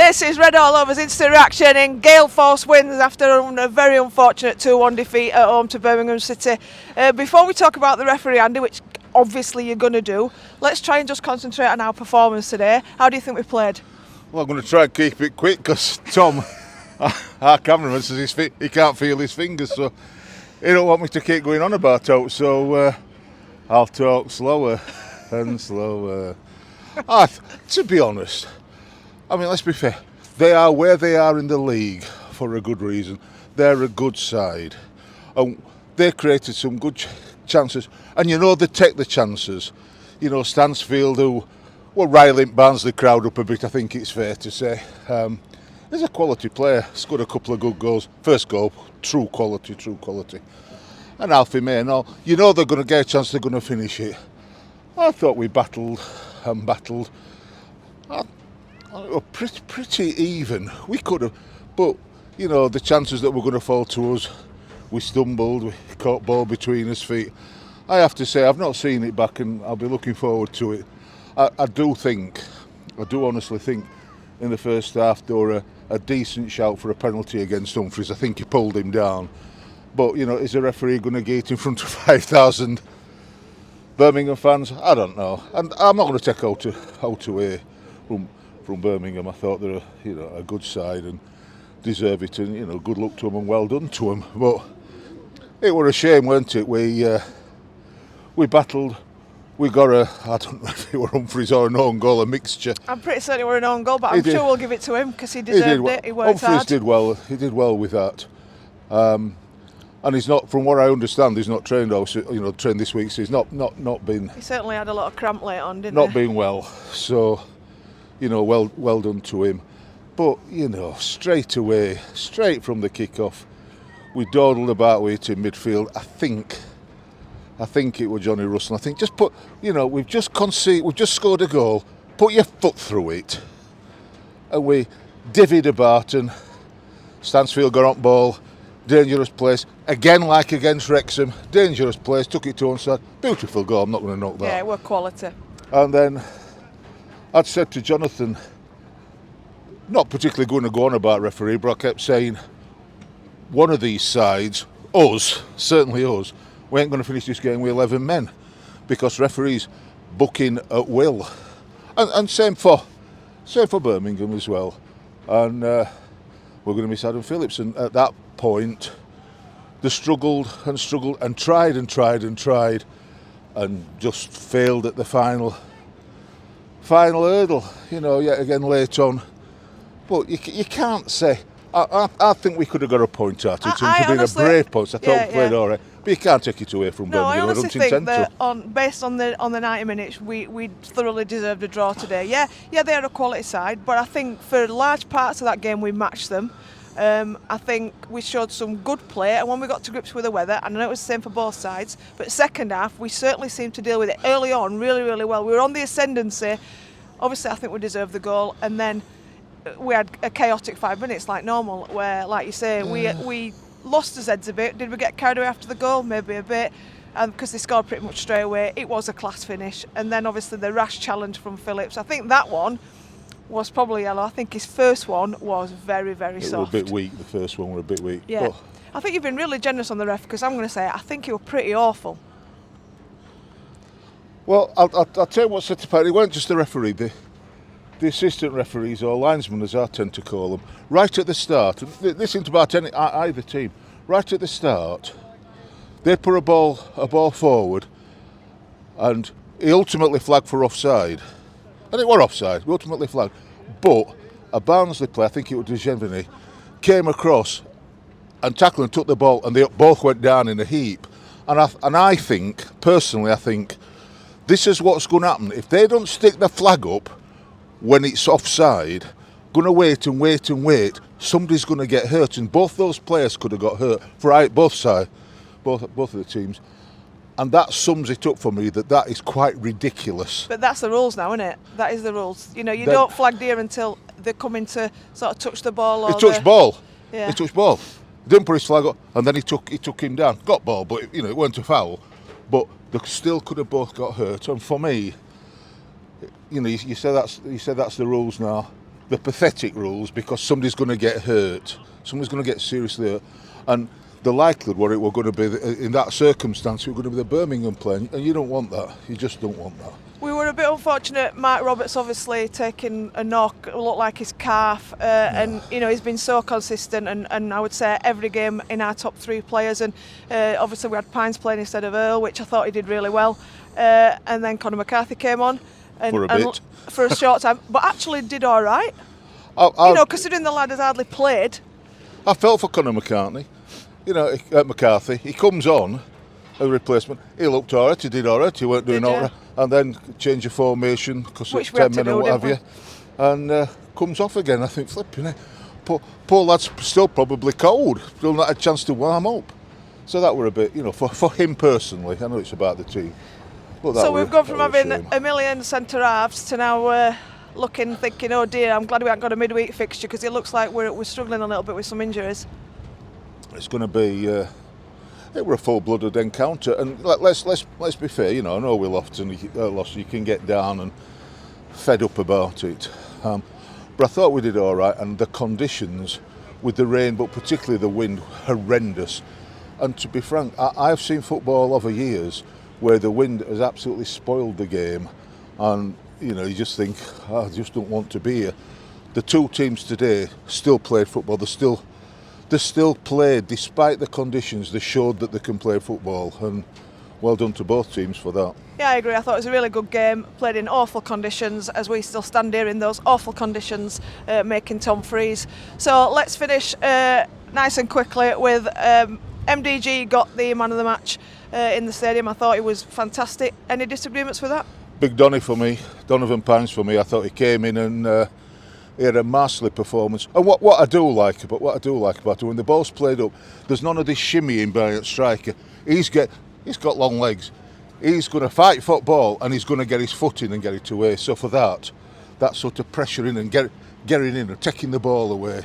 This is Red All Over's instant reaction in Gale Force wins after a very unfortunate 2-1 defeat at home to Birmingham City. Before we talk about the referee, Andy, which obviously you're going to do, let's try and just concentrate on our performance today. How do you think we played? Well, I'm going to try and keep it quick because Tom, our cameraman, says he can't feel his fingers, so he don't want me to keep going on about it, so I'll talk slower and slower. To be honest, I mean, let's be fair, they are where they are in the league for a good reason. They're a good side, and they created some good chances, and they take the chances. Stansfield, who were riling Barnsley crowd up a bit, I think it's fair to say. He's a quality player, scored a couple of good goals. First goal, true quality. And Alfie May and all, they're going to get a chance, they're going to finish it. I thought we battled and battled. Pretty even. We could have, but the chances that were going to fall to us, we stumbled, we caught ball between his feet. I have to say, I've not seen it back, and I'll be looking forward to it. I do honestly think, in the first half there were a decent shout for a penalty against Humphries. I think he pulled him down, but is a referee going to get in front of 5,000 Birmingham fans? I don't know, and I'm not going to take out away from Birmingham. I thought they're a good side and deserve it, and good luck to them and well done to them. But it were a shame, weren't it? We battled. We got I don't know if it were Humphries or an own goal, a mixture. I'm pretty certain it were an own goal, but I'm sure we'll give it to him because he deserved it. He worked hard. Humphries did well. He did well with that. And he's not, from what I understand, he's not trained. Trained this week, so he's not been. He certainly had a lot of cramp late on, didn't he? Not been well. So, well done to him. But straight away, straight from the kick-off, we dawdled about with it in midfield. I think it was Johnny Russell. I think just put, we've just scored a goal. Put your foot through it, and we divvied about. And Stansfield got on ball, dangerous place again, like against Wrexham. Dangerous place, took it to one side. Beautiful goal. I'm not going to knock that. Yeah, it was quality. And then I'd said to Jonathan, not particularly going to go on about referee, but I kept saying, one of these sides, us, certainly us, we ain't going to finish this game with 11 men because referees booking at will, and same for Birmingham as well. And we're going to miss Adam Phillips. And at that point, they struggled and tried and just failed at the final hurdle. Yet again late on. But you can't say. I think we could have got a point out of it. To being a brave post. I thought we played all right. But you can't take it away from Birmingham. I honestly think that based on the 90 minutes, we thoroughly deserved a draw today. Yeah, they are a quality side, but I think for large parts of that game we matched them. I think we showed some good play, and when we got to grips with the weather, and I know it was the same for both sides, but second half we certainly seemed to deal with it early on really, really well. We were on the ascendancy. Obviously, I think we deserved the goal, and then we had a chaotic 5 minutes like normal, where, like you say, we lost his heads a bit. Did we get carried away after the goal? Maybe a bit, because they scored pretty much straight away. It was a class finish, and then obviously the rash challenge from Phillips. I think that one was probably yellow. I think his first one was very, very soft. It was a bit weak. The first one was a bit weak. Yeah, but I think you've been really generous on the ref, because I'm going to say I think he was pretty awful. Well, I'll tell you what set apart. It weren't just the referee. The assistant referees, or linesmen as I tend to call them, right at the start, and this isn't about either team, right at the start, they put a ball forward, and he ultimately flagged for offside. And it was offside, we ultimately flagged. But a Barnsley player, I think it was Degenvini, came across and tackled and took the ball, and they both went down in a heap. And I think, personally, this is what's going to happen. If they don't stick the flag up when it's offside, going to wait, somebody's going to get hurt, and both those players could have got hurt for both sides, both of the teams, and that sums it up for me. That is quite ridiculous. But that's the rules now, isn't it? That is the rules. You don't flag deer until they're coming to sort of touch the ball. He touched ball. Yeah. He touched ball. He didn't put his flag up, and then he took him down. Got ball, but it weren't a foul. But they still could have both got hurt. And for me, you said that's the rules now. the pathetic rules because somebody's going to get hurt. Somebody's going to get seriously hurt. And the likelihood what it were going to be, in that circumstance, it were going to be the Birmingham playing, and you don't want that. You just don't want that. We were a bit unfortunate. Mark Roberts obviously taking a knock, it looked like his calf, and he's been so consistent, and I would say every game in our top 3 players. And obviously we had Pines playing instead of Earl, which I thought he did really well. And then Conor McCarthy came on, for a short time, but actually did all right. Considering the lad has hardly played. I felt for Conor McCarthy. McCarthy. He comes on a replacement. He looked all right. He did all right. He weren't doing all right. And then change of formation because it's 10 minutes or what have you, and comes off again. I think flipping it. Poor lad's still probably cold. Still not had a chance to warm up. So that were a bit, for him personally. I know it's about the team. So we've gone from having a million centre halves to now thinking, oh dear, I'm glad we haven't got a midweek fixture because it looks like we're struggling a little bit with some injuries. It's going to be. It were a full-blooded encounter, and let's be fair. I know we lost, and you can get down and fed up about it. But I thought we did all right, and the conditions with the rain, but particularly the wind, horrendous. And to be frank, I've seen football over years where the wind has absolutely spoiled the game, and you just think, I just don't want to be here. The 2 teams today still played football. They still played, despite the conditions. They showed that they can play football, and well done to both teams for that. Yeah, I agree. I thought it was a really good game, played in awful conditions, as we still stand here in those awful conditions, making Tom freeze. So let's finish nice and quickly with MDG got the man of the match in the stadium. I thought he was fantastic. Any disagreements with that? Big Donny for me, Donovan Pines for me. I thought he came in and he had a masterly performance. And what I do like about it, when the ball's played up, there's none of this shimmying by a striker. He's got long legs. He's going to fight football, and he's going to get his foot in and get it away. So for that sort of pressure in and getting in and taking the ball away,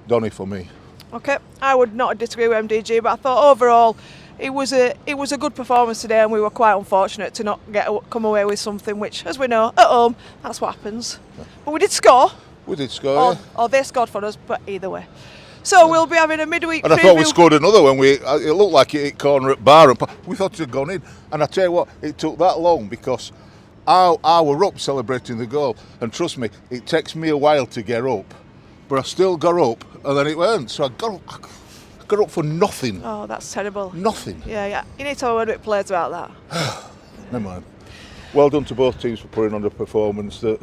Donny for me. Okay, I would not disagree with MDG, but I thought overall it was a good performance today, and we were quite unfortunate to not come away with something which, as we know, at home, that's what happens. Yeah. But we did score. Or they scored for us, but either way. So we'll be having a midweek preview. And I thought we scored another one. It looked like it hit corner at Bar, and we thought it had gone in. And I tell you what, it took that long because I were up celebrating the goal, and trust me, it takes me a while to get up, but I still got up, and then it went. So I got up for nothing. Oh, that's terrible. Nothing. Yeah. You need to have a word with players about that. Never mind. Well done to both teams for putting on a performance that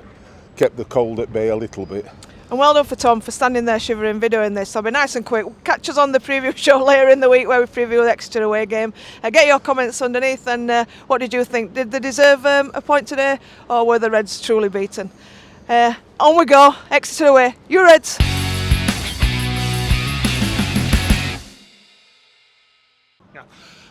kept the cold at bay a little bit. And well done for Tom for standing there shivering, videoing this. So I'll be nice and quick. Catch us on the preview show later in the week where we preview the Exeter away game. Get your comments underneath, and what did you think? Did they deserve a point today, or were the Reds truly beaten? On we go, Exeter away. You Reds!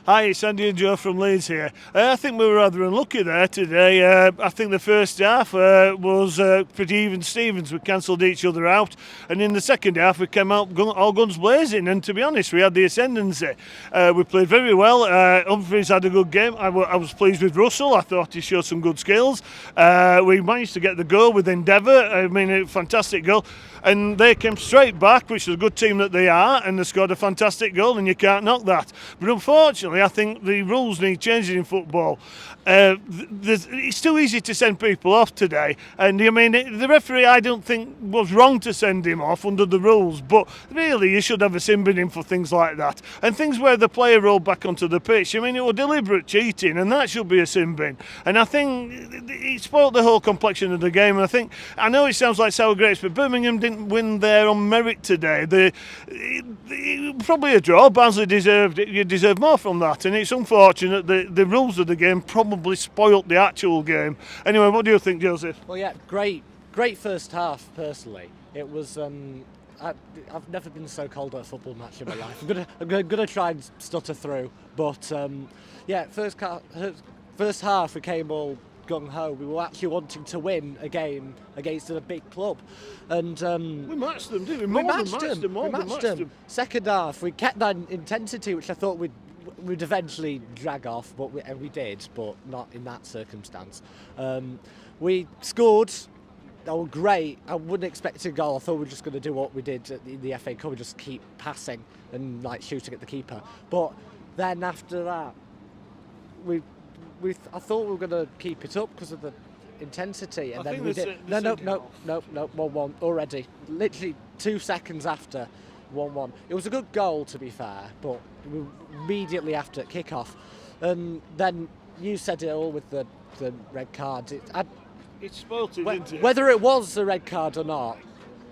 Hi, it's Andy and Joe from Leeds here. I think we were rather unlucky there today. I think the first half was pretty even Stevens. We cancelled each other out, and in the second half we came out all guns blazing, and to be honest we had the ascendancy. We played very well. Humphreys had a good game. I was pleased with Russell. I thought he showed some good skills. We managed to get the goal with Endeavour. I mean, a fantastic goal. And they came straight back, which is a good team that they are, and they scored a fantastic goal, and you can't knock that. But unfortunately, I think the rules need changing in football. It's too easy to send people off today, and I mean, the referee, I don't think was wrong to send him off under the rules, but really you should have a sin bin in for things like that, and things where the player rolled back onto the pitch. I mean, it was deliberate cheating, and that should be a sin bin, and I think it spoilt the whole complexion of the game. And I know it sounds like sour grapes, but Birmingham didn't win there on merit today. Probably a draw. Barnsley deserved it. You deserve more from that, and it's unfortunate the rules of the game probably spoilt the actual game. Anyway, what do you think, Joseph? Well, yeah, great first half. Personally, it was. I've never been so cold at a football match in my life. I'm gonna try and stutter through, but yeah, first half we came all gung ho. We were actually wanting to win a game against a big club, and we matched them, didn't we? We matched them. Second half, we kept that intensity, which I thought we'd eventually drag off, but we did, but not in that circumstance. We scored they were great. I wouldn't expect a goal. I thought we were just going to do what we did at the FA Cup, and just keep passing and like shooting at the keeper. But then after that, I thought we were going to keep it up because of the intensity, and then we did. No, 1-1 already. Literally 2 seconds after 1-1. It was a good goal, to be fair, but immediately after kick-off, and then you said it all with the red card. It spoilt it, didn't it? Whether it was a red card or not,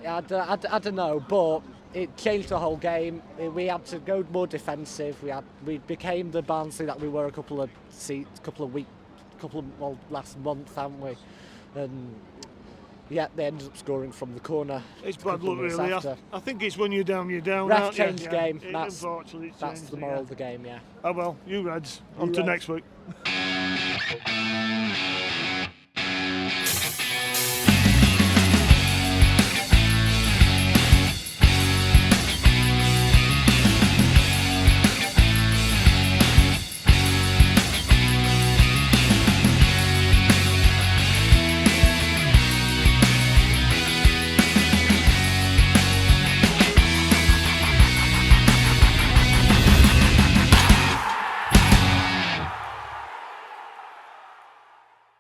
I don't know, but it changed the whole game. We had to go more defensive. We became the Barnsley that we were last month, haven't we? And yeah, they ended up scoring from the corner. It's bad luck, really. I think it's when you're down, you're down. Ref changed game. Unfortunately, that's the moral of the game, yeah. Oh well, you Reds. On to next week.